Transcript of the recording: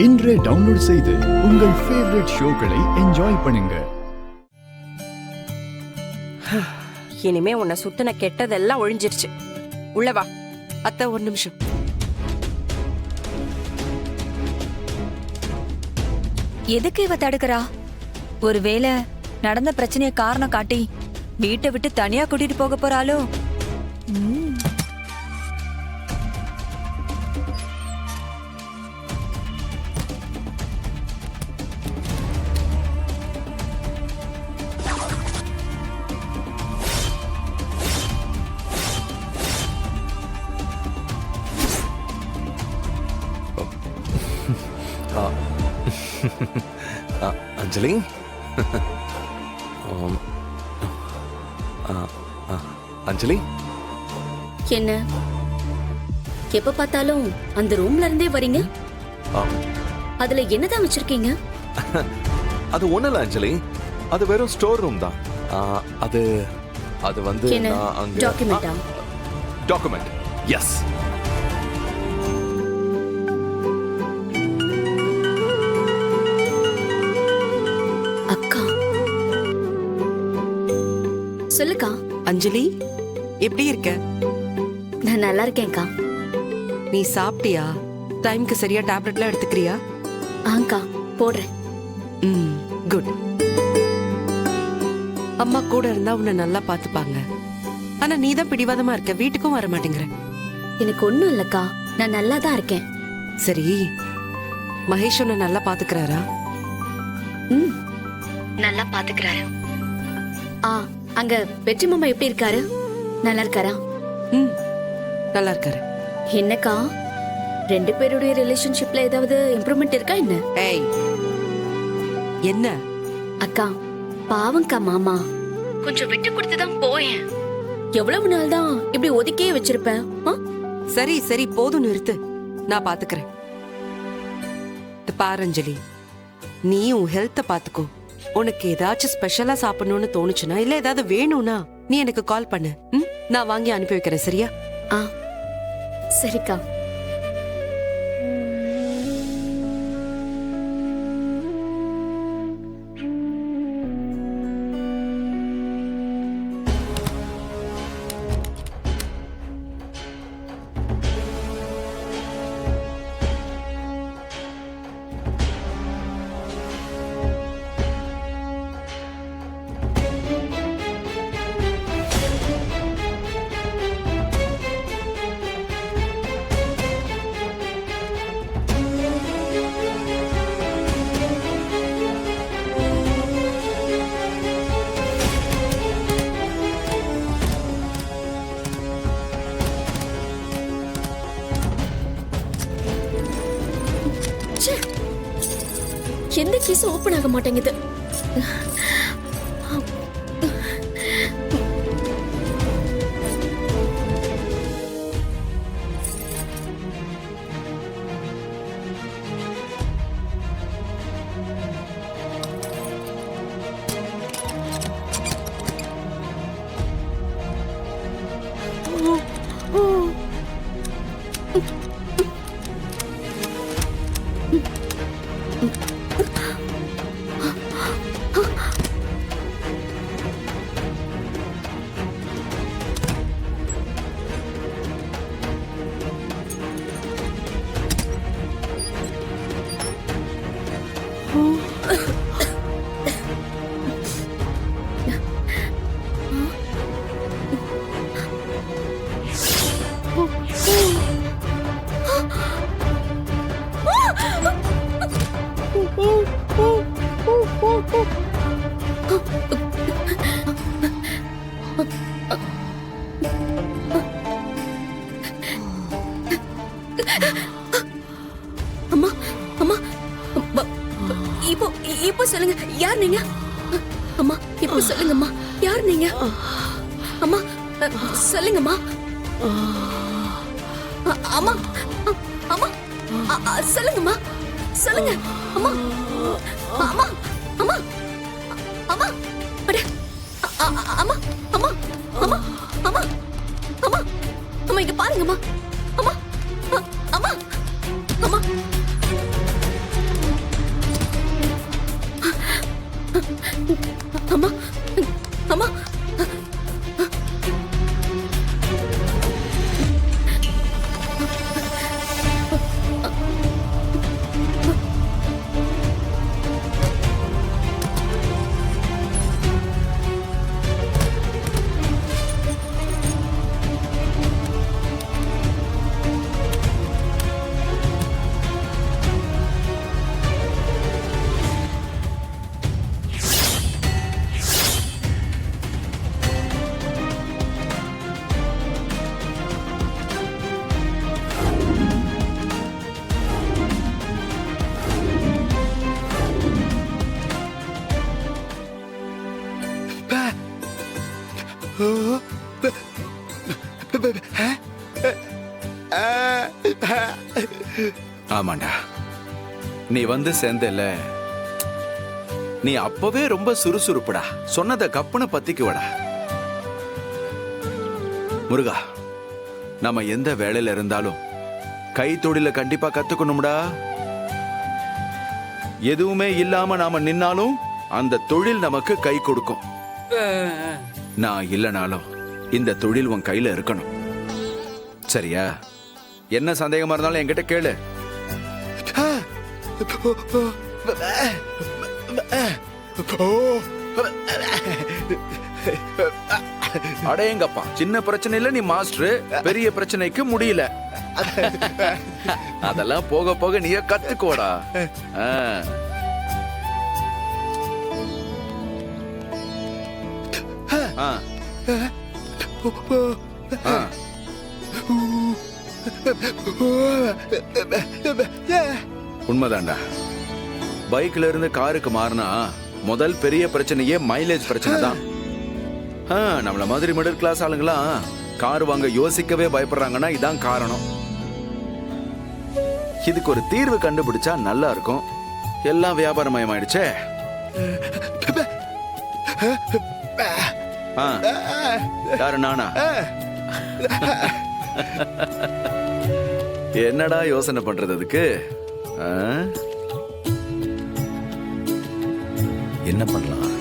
இன்றே டவுன்லோட் செய்து உங்கள் ஃபேவரட் ஷோக்களை என்ஜாய் பண்ணுங்க. இனிமே உன்னை சுத்தின கெட்டதெல்லாம் ஒழிஞ்சிருச்சு. உள்ளவா. அத்தை ஒரு நிமிஷம். எதுக்கு இவ தடுக்கிறா? ஒருவேளை நடந்த பிரச்சனைய காரணம் காட்டி வீட்டை விட்டு தனியா கூட்டிட்டு போக போறாளோ? அஞ்சலி, அஞ்சலி, என்ன எப்ப பார்த்தாலும் அந்த ரூம்ல இருந்தே வரீங்க? அதுல என்னதான் வச்சிருக்கீங்க? அது ஒண்ணு இல்ல அஞ்சலி, அது வெறும் ஸ்டோர் ரூம் தான். அது அது வந்து டாக்குமெண்டா? Document, S. அக்கா சொல்லுக்கா. அஞ்சலி, எப்படி இருக்க? நான் நல்லா இருக்கேன்க்கா. நீ சாப்பிட்டியா? டைம்க்கு சரியா டேப்லெட்லாம் எடுத்துக்கிறியா? ஆங்கா, போடுறேன். குட். அம்மா கூட இருந்தா உன்னை நல்லா பாத்துப்பாங்க. ஆனா நீ தான் பிடிவாதமா இருக்க, வீட்டுக்கும் வர மாட்டேங்கிற. எனக்கு ஒண்ணும் இல்லக்கா, நான் நல்லா தான் இருக்கேன். சரி, மகேஷ் உன்னை நல்லா பாத்துக்கிறாரா? நல்லா பாத்துக்கிறாரு. அங்க வெற்றி மாமா எப்படி இருக்காரு? நல்லா இருக்காரா? நல்லா இருக்காரு. என்னக்கா, ரெண்டு பேருடைய ரிலேஷன்ஷிப்ல ஏதாவது இம்ப்ரூவ்மெண்ட் இருக்கா என்ன? ஏய், என்ன? அக்கா, பாவங்கா மாமா, கொஞ்சம் விட்டு கொடுத்துதான் போயேன். எவ்வளவு நாள் தான் இப்படி ஒதுக்கியே வச்சிருப்பேன்? சரி சரி, போதும், நிறுத்து. நான் பாத்துக்கிறேன். பாரஞ்சலி, நீ உன் ஹெல்த்த பாத்துக்கோ. உனக்கு ஏதாச்சும் ஸ்பெஷலா சாப்பிடணும்னு தோணுச்சுன்னா, இல்ல ஏதாவது வேணும்னா நீ எனக்கு கால் பண்ணு. நான் வாங்கி அனுப்பி வைக்கிறேன், சரியா? சரிக்கா. எந்த கேஸ் ஓபன் ஆக மாட்டேங்குது. அம்மா, அம்மா, இப்போ சொல்லுங்க, யார் நீங்க? அம்மா, இப்போ சொல்லுங்கம்மா, யார் நீங்க? அம்மா, சொல்லுங்கம்மா. அம்மா, அம்மா, சொல்லுங்கம்மா, சொல்லுங்க. அம்மா, அம்மா, அம்மா, அம்மா, அட, அம்மா, அம்மா, அம்மா, அம்மா, அம்மா, அம்மா, இங்க பாருங்கம்மா. அம்மா, அம்மா, அம்மா, அம்மா அம்மா ஆமாண்டா, நீ வந்து சேர்ந்தல, நீ அப்பவே ரொம்ப சுறுசுறுப்புடா. சொன்னதை கப்புன பத்திக்குவடா. முருகா, நம்ம எந்த வேலையில இருந்தாலும் கை தொழில கண்டிப்பா கத்துக்கணும்டா. எதுவுமே இல்லாம நாம நின்னாலும் அந்த தொழில் நமக்கு கை கொடுக்கும். நான் இல்லனாலும் இந்த தொழில் உன் கையில இருக்கணும். சரியா? என்ன சந்தேகமா இருந்தாலும் என்கிட்ட கேளு. அடேங்கப்பா, சின்ன பிரச்சனையில நீ மாஸ்டர், பெரிய பிரச்சனைக்கு முடியல. அதெல்லாம் போக போக நீயே கத்துக்கோடா. உண்மைதான்டா. பைக்ல இருந்து காருக்கு மாறினா முதல் பெரிய பிரச்சனையே மைலேஜ் பிரச்சனை தான். நம்மள மாதிரி மிடில் கிளாஸ் ஆளுங்களாம் கார் வாங்க யோசிக்கவே பயப்படுறாங்கன்னா இதான் காரணம். இதுக்கு ஒரு தீர்வு கண்டுபிடிச்சா நல்லா இருக்கும். எல்லாம் வியாபாரமயமாயிடுச்சே. யாரு, நானா? என்னடா யோசனை பண்றது அதுக்கு? என்ன பண்ணலாம்?